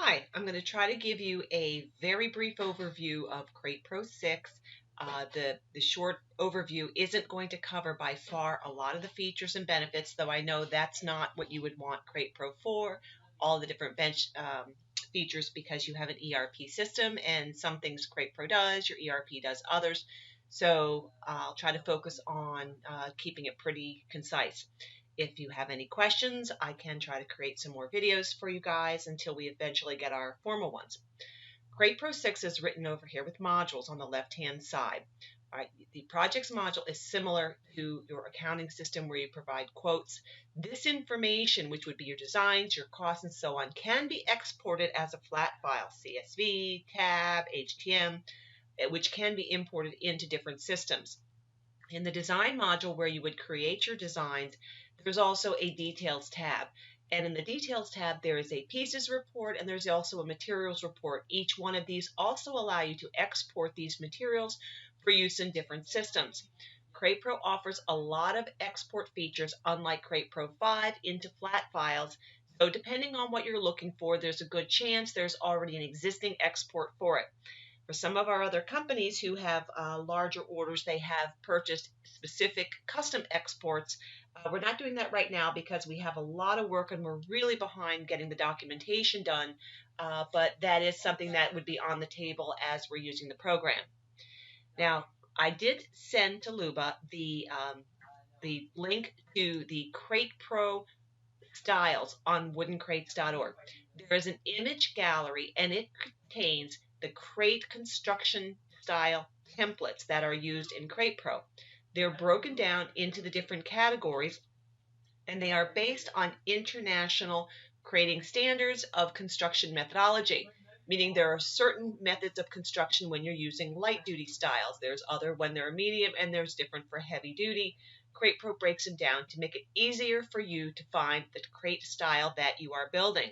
Hi, I'm going to try to give you a very brief overview of Crate Pro 6. The short overview isn't going to cover by far a lot of the features and benefits, though I know that's not what you would want Crate Pro for, all the different bench features because you have an ERP system and some things Crate Pro does, your ERP does others. So I'll try to focus on keeping it pretty concise. If you have any questions, I can try to create some more videos for you guys until we eventually get our formal ones. Crate Pro 6 is written over here with modules on the left-hand side. All right, the projects module is similar to your accounting system where you provide quotes. This information, which would be your designs, your costs, and so on, can be exported as a flat file, CSV, tab, HTML, which can be imported into different systems. In the design module where you would create your designs, there's also a details tab. And in the details tab, there is a pieces report and there's also a materials report. Each one of these also allow you to export these materials for use in different systems. Crate Pro offers a lot of export features, unlike Crate Pro 5, into flat files. So depending on what you're looking for, there's a good chance there's already an existing export for it. For some of our other companies who have larger orders, they have purchased specific custom exports. We're not doing that right now because we have a lot of work and we're really behind getting the documentation done. But that is something that would be on the table as we're using the program. Now, I did send to Luba the link to the Crate Pro styles on woodencrates.org. There is an image gallery and it contains the crate construction style templates that are used in Crate Pro. They're broken down into the different categories and they are based on international crating standards of construction methodology, meaning there are certain methods of construction when you're using light duty styles. There's other when they're medium and there's different for heavy duty. Crate Pro breaks them down to make it easier for you to find the crate style that you are building.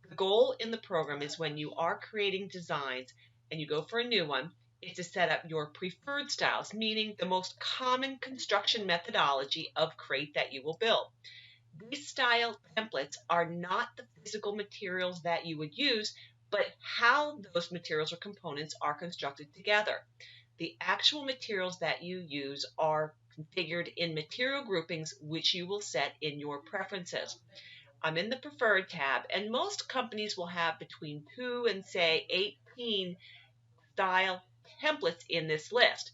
The goal in the program is when you are creating designs and you go for a new one, is to set up your preferred styles, meaning the most common construction methodology of crate that you will build. These style templates are not the physical materials that you would use, but how those materials or components are constructed together. The actual materials that you use are configured in material groupings, which you will set in your preferences. I'm in the preferred tab, and most companies will have between 2 and say 18 style templates in this list.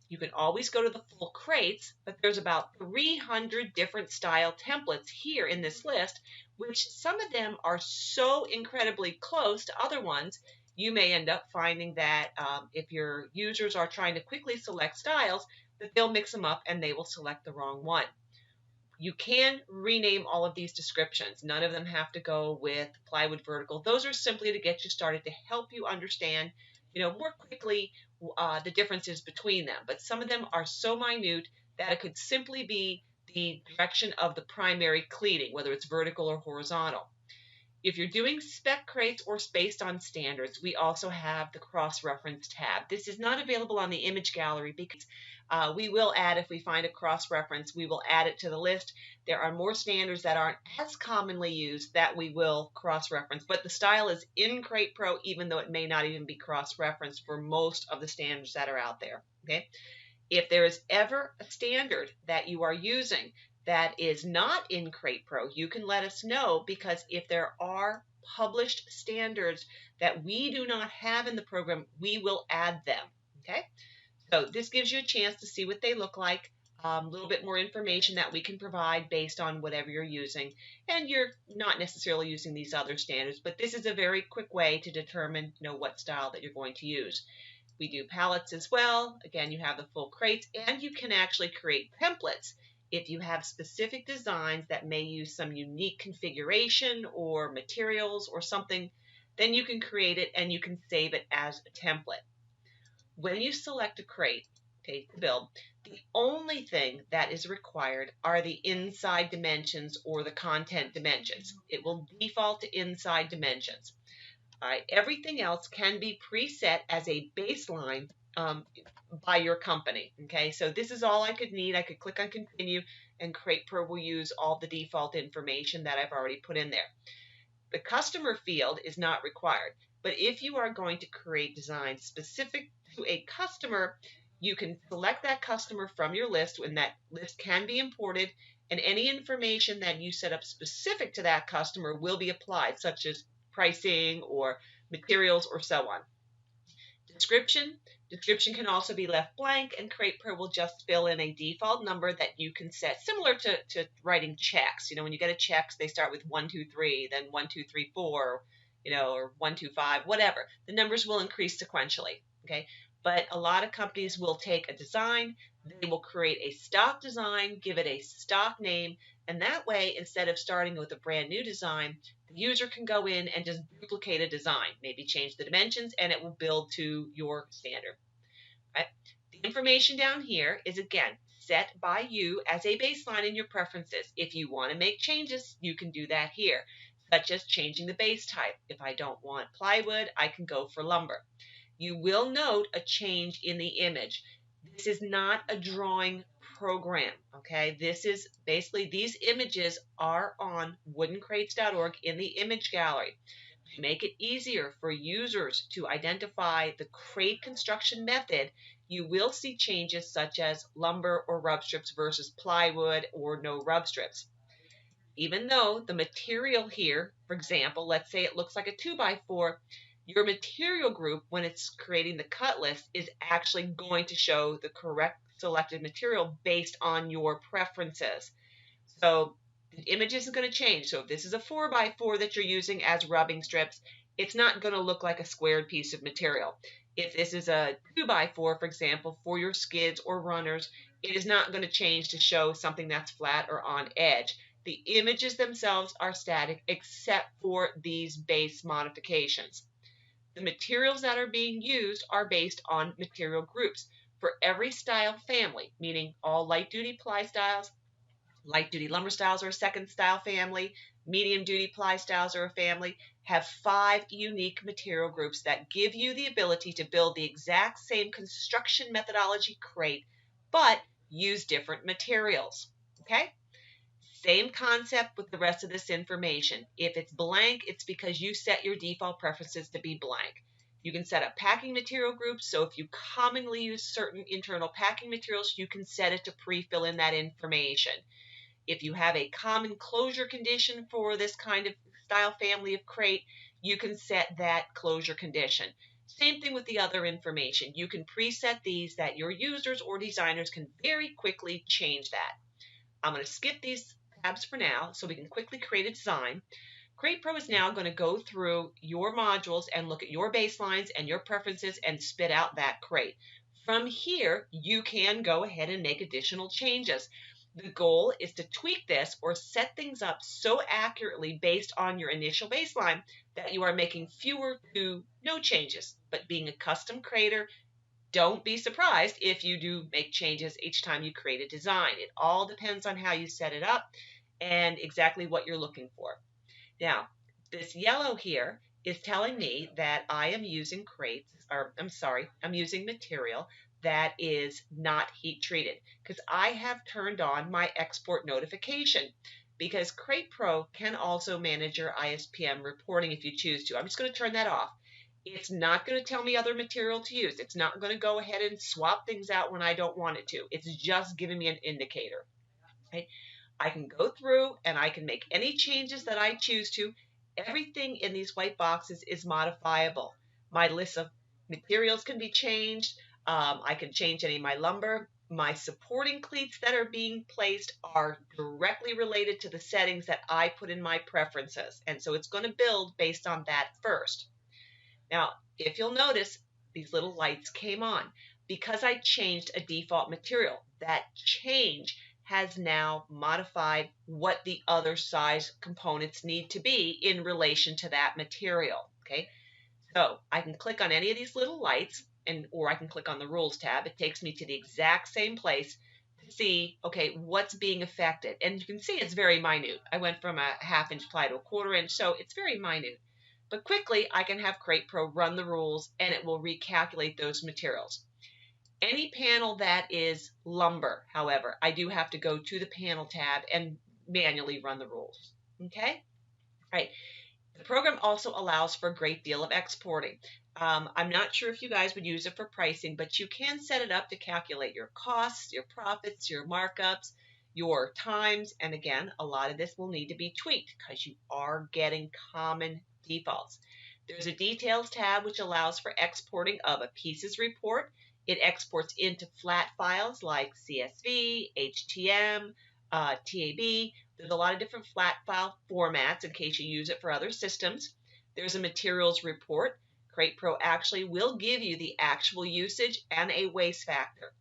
You can always go to the full crates, but there's about 300 different style templates here in this list, which some of them are so incredibly close to other ones, you may end up finding that if your users are trying to quickly select styles, that they'll mix them up and they will select the wrong one. You can rename all of these descriptions. None of them have to go with plywood vertical. Those are simply to get you started to help you understand, more quickly the differences between them. But some of them are so minute that it could simply be the direction of the primary cleating, whether it's vertical or horizontal. If you're doing spec crates or based on standards, we also have the cross-reference tab. This is not available on the image gallery because we will add, if we find a cross-reference, we will add it to the list. There are more standards that aren't as commonly used that we will cross-reference, but the style is in Crate Pro, even though it may not even be cross-referenced for most of the standards that are out there. Okay. If there is ever a standard that you are using that is not in Crate Pro, you can let us know, because if there are published standards that we do not have in the program, we will add them. Okay, so this gives you a chance to see what they look like, a little bit more information that we can provide based on whatever you're using. And you're not necessarily using these other standards, but this is a very quick way to determine what style that you're going to use. We do palettes as well. Again, you have the full crates, and you can actually create templates. If you have specific designs that may use some unique configuration or materials or something, then you can create it and you can save it as a template. When you select a crate, to build, the only thing that is required are the inside dimensions or the content dimensions. It will default to inside dimensions. All right, everything else can be preset as a baseline by your company. Okay, so this is all I could need. I could click on continue and Crate Pro will use all the default information that I've already put in there. The customer field is not required. But if you are going to create designs specific to a customer, you can select that customer from your list, and that list can be imported, and any information that you set up specific to that customer will be applied, such as pricing or materials or so on. Description. Description can also be left blank, and CreatePro will just fill in a default number that you can set, similar to writing checks. When you get a check, they start with 123, then 1234, or 125, whatever. The numbers will increase sequentially, okay? But a lot of companies will take a design, they will create a stock design, give it a stock name, and that way, instead of starting with a brand new design, the user can go in and just duplicate a design, maybe change the dimensions, and it will build to your standard. Right? The information down here is, again, set by you as a baseline in your preferences. If you want to make changes, you can do that here, such as changing the base type. If I don't want plywood, I can go for lumber. You will note a change in the image. This is not a drawing program, okay? This is basically, these images are on woodencrates.org in the image gallery. To make it easier for users to identify the crate construction method, you will see changes such as lumber or rub strips versus plywood or no rub strips. Even though the material here, for example, let's say it looks like a 2x4, your material group, when it's creating the cut list, is actually going to show the correct selected material based on your preferences. So the image isn't going to change. So if this is a 4x4 that you're using as rubbing strips, it's not going to look like a squared piece of material. If this is a 2x4, for example, for your skids or runners, it is not going to change to show something that's flat or on edge. The images themselves are static except for these base modifications. The materials that are being used are based on material groups. For every style family, meaning all light-duty ply styles, light-duty lumber styles are a second style family, medium-duty ply styles are a family, have 5 unique material groups that give you the ability to build the exact same construction methodology crate, but use different materials, okay? Same concept with the rest of this information. If it's blank, it's because you set your default preferences to be blank. You can set up packing material groups, so if you commonly use certain internal packing materials, you can set it to pre-fill in that information. If you have a common closure condition for this kind of style family of crate, you can set that closure condition. Same thing with the other information. You can preset these that your users or designers can very quickly change that. I'm going to skip these tabs for now so we can quickly create a design. CreatePro is now going to go through your modules and look at your baselines and your preferences and spit out that crate. From here, you can go ahead and make additional changes. The goal is to tweak this or set things up so accurately based on your initial baseline that you are making fewer to no changes. But being a custom creator, don't be surprised if you do make changes each time you create a design. It all depends on how you set it up and exactly what you're looking for. Now, this yellow here is telling me that I am using I'm using material that is not heat treated because I have turned on my export notification, because CreatePro can also manage your ISPM reporting if you choose to. I'm just going to turn that off. It's not going to tell me other material to use. It's not going to go ahead and swap things out when I don't want it to. It's just giving me an indicator. Right? I can go through and I can make any changes that I choose to. Everything in these white boxes is modifiable. My list of materials can be changed. I can change any of my lumber. My supporting cleats that are being placed are directly related to the settings that I put in my preferences. And so it's going to build based on that first. Now, if you'll notice, these little lights came on because I changed a default material. That change has now modified what the other size components need to be in relation to that material, okay? So I can click on any of these little lights, or I can click on the Rules tab. It takes me to the exact same place to see, okay, what's being affected. And you can see it's very minute. I went from a 1/2 inch ply to a 1/4 inch, so it's very minute. But quickly, I can have CreatePro run the rules, and it will recalculate those materials. Any panel that is lumber, however, I do have to go to the panel tab and manually run the rules. Okay? All right. The program also allows for a great deal of exporting. I'm not sure if you guys would use it for pricing, but you can set it up to calculate your costs, your profits, your markups, your times. And again, a lot of this will need to be tweaked because you are getting common defaults. There's a details tab which allows for exporting of a pieces report. It exports into flat files like CSV, HTM, TAB. There's a lot of different flat file formats in case you use it for other systems. There's a materials report. CratePro actually will give you the actual usage and a waste factor.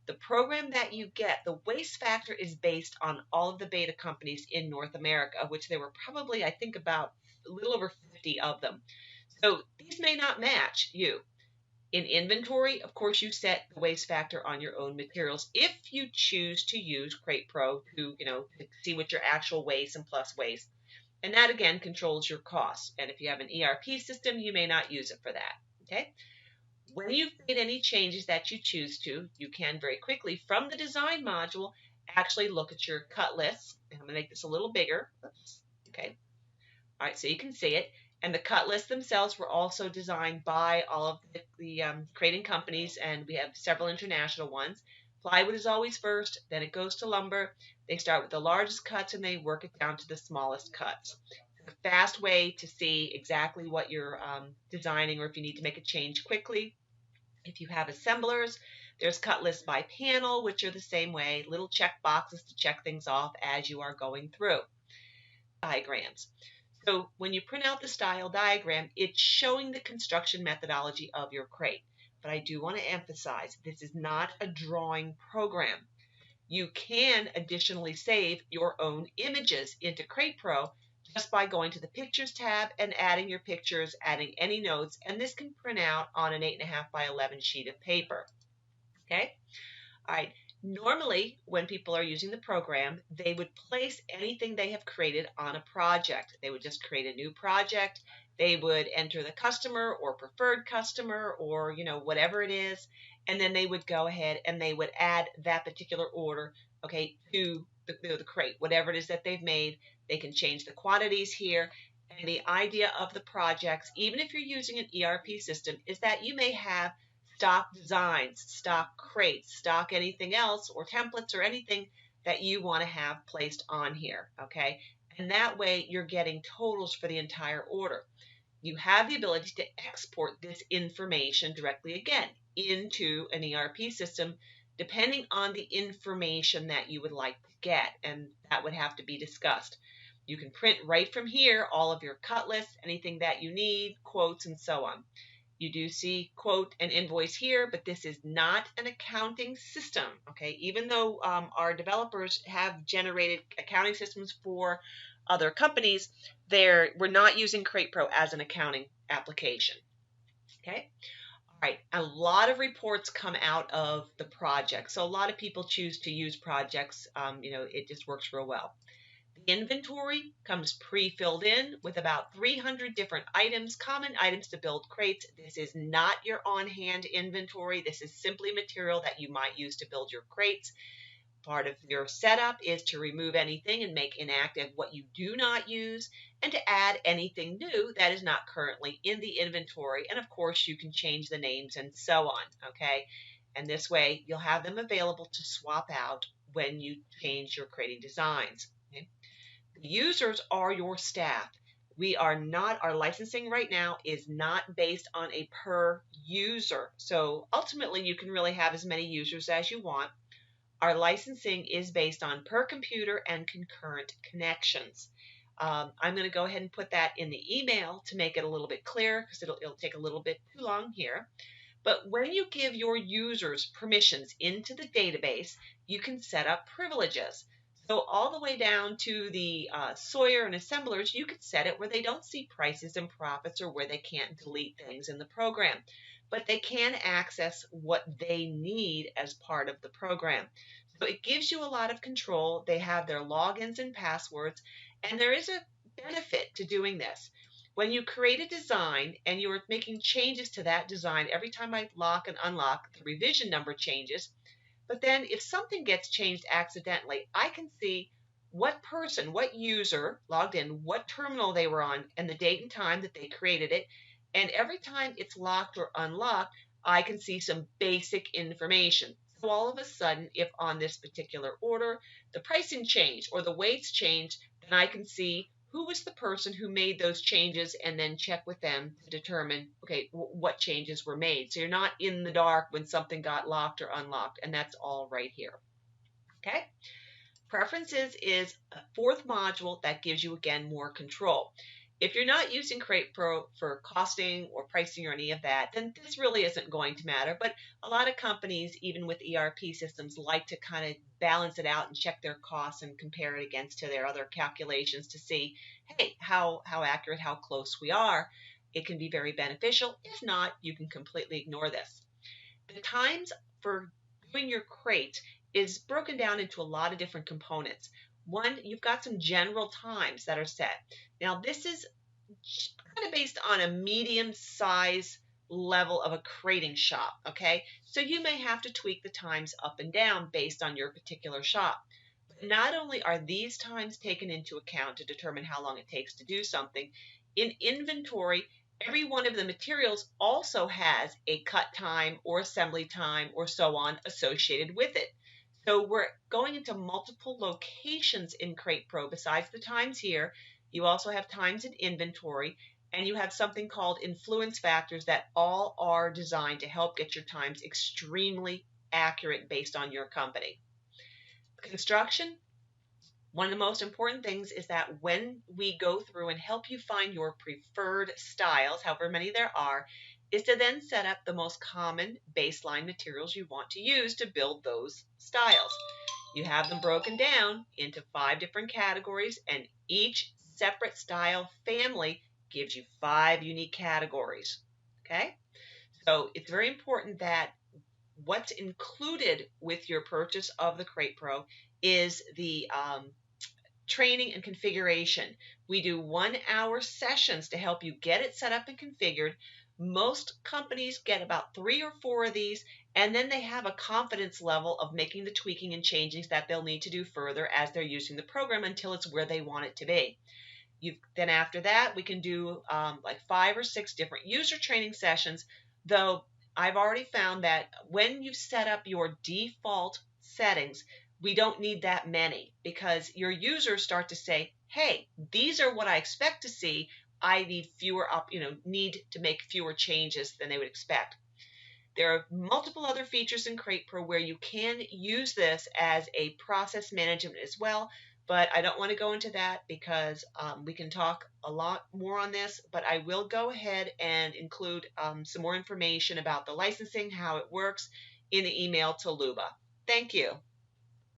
The program that you get, the waste factor is based on all of the beta companies in North America, of which there were probably, I think, about a little over 50 of them. So these may not match you. In inventory, of course, you set the waste factor on your own materials if you choose to use CratePro to see what your actual waste and plus waste. And that again controls your costs. And if you have an ERP system, you may not use it for that. Okay. When you've made any changes that you choose to, you can very quickly from the design module actually look at your cut lists. And I'm going to make this a little bigger. Oops. Okay. All right, so you can see it. And the cut lists themselves were also designed by all of the crating companies, and we have several international ones. Plywood is always first, then it goes to lumber. They start with the largest cuts and they work it down to the smallest cuts. It's a fast way to see exactly what you're designing or if you need to make a change quickly. If you have assemblers, there's cut lists by panel, which are the same way, little check boxes to check things off as you are going through. Diagrams. So when you print out the style diagram, it's showing the construction methodology of your crate. But I do want to emphasize, this is not a drawing program. You can additionally save your own images into CratePro just by going to the Pictures tab and adding your pictures, adding any notes, and this can print out on an 8.5 by 11 sheet of paper. Okay? All right. Normally, when people are using the program, they would place anything they have created on a project. They would just create a new project. They would enter the customer or preferred customer or, whatever it is. And then they would go ahead and they would add that particular order, okay, to the crate, whatever it is that they've made. They can change the quantities here. And the idea of the projects, even if you're using an ERP system, is that you may have stock designs, stock crates, stock anything else, or templates or anything that you want to have placed on here, okay? And that way you're getting totals for the entire order. You have the ability to export this information directly again into an ERP system depending on the information that you would like to get, and that would have to be discussed. You can print right from here all of your cut lists, anything that you need, quotes, and so on. You do see quote and invoice here, but this is not an accounting system, okay? Even though our developers have generated accounting systems for other companies, we're not using CratePro as an accounting application, okay? All right, a lot of reports come out of the project. So a lot of people choose to use projects. It just works real well. The inventory comes pre-filled in with about 300 different items, common items to build crates. This is not your on-hand inventory. This is simply material that you might use to build your crates. Part of your setup is to remove anything and make inactive what you do not use, and to add anything new that is not currently in the inventory. And of course, you can change the names and so on, okay? And this way, you'll have them available to swap out when you change your crating designs. Okay? The users are your staff. Our licensing right now is not based on a per user. So ultimately, you can really have as many users as you want. Our licensing is based on per computer and concurrent connections. I'm going to go ahead and put that in the email to make it a little bit clearer because it'll take a little bit too long here. But when you give your users permissions into the database, you can set up privileges. So all the way down to the Sawyer and assemblers, you could set it where they don't see prices and profits or where they can't delete things in the program. But they can access what they need as part of the program. So it gives you a lot of control. They have their logins and passwords, and there is a benefit to doing this. When you create a design and you're making changes to that design, every time I lock and unlock, the revision number changes. But then if something gets changed accidentally, I can see what person, what user logged in, what terminal they were on, and the date and time that they created it. And every time it's locked or unlocked, I can see some basic information. So all of a sudden, if on this particular order, the pricing changed or the weights changed, then I can see who was the person who made those changes and then check with them to determine, okay, what changes were made. So you're not in the dark when something got locked or unlocked, and that's all right here. Okay. Preferences is a fourth module that gives you, again, more control. If you're not using Crate Pro for costing or pricing or any of that, then this really isn't going to matter. But a lot of companies, even with ERP systems, like to kind of balance it out and check their costs and compare it against to their other calculations to see, hey, how accurate, how close we are. It can be very beneficial. If not, you can completely ignore this. The times for doing your crate is broken down into a lot of different components. One, you've got some general times that are set. Now, this is kind of based on a medium size level of a crating shop, okay? So you may have to tweak the times up and down based on your particular shop. But not only are these times taken into account to determine how long it takes to do something, in inventory, every one of the materials also has a cut time or assembly time or so on associated with it. So we're going into multiple locations in Crate Pro besides the times here. You also have times in inventory, and you have something called influence factors that all are designed to help get your times extremely accurate based on your company. Construction, one of the most important things is that when we go through and help you find your preferred styles, however many there are, is to then set up the most common baseline materials you want to use to build those styles. You have them broken down into 5 different categories, and each separate style family gives you 5 unique categories. Okay? So it's very important that what's included with your purchase of the Crate Pro is the training and configuration. We do 1-hour sessions to help you get it set up and configured. Most companies get about 3 or 4 of these, and then they have a confidence level of making the tweaking and changes that they'll need to do further as they're using the program until it's where they want it to be. Then after that, we can do like 5 or 6 different user training sessions, though I've already found that when you set up your default settings, we don't need that many because your users start to say, hey, these are what I expect to see. I need need to make fewer changes than they would expect. There are multiple other features in Crate Pro where you can use this as a process management as well, but I don't want to go into that because we can talk a lot more on this, but I will go ahead and include some more information about the licensing, how it works, in the email to Luba. Thank you.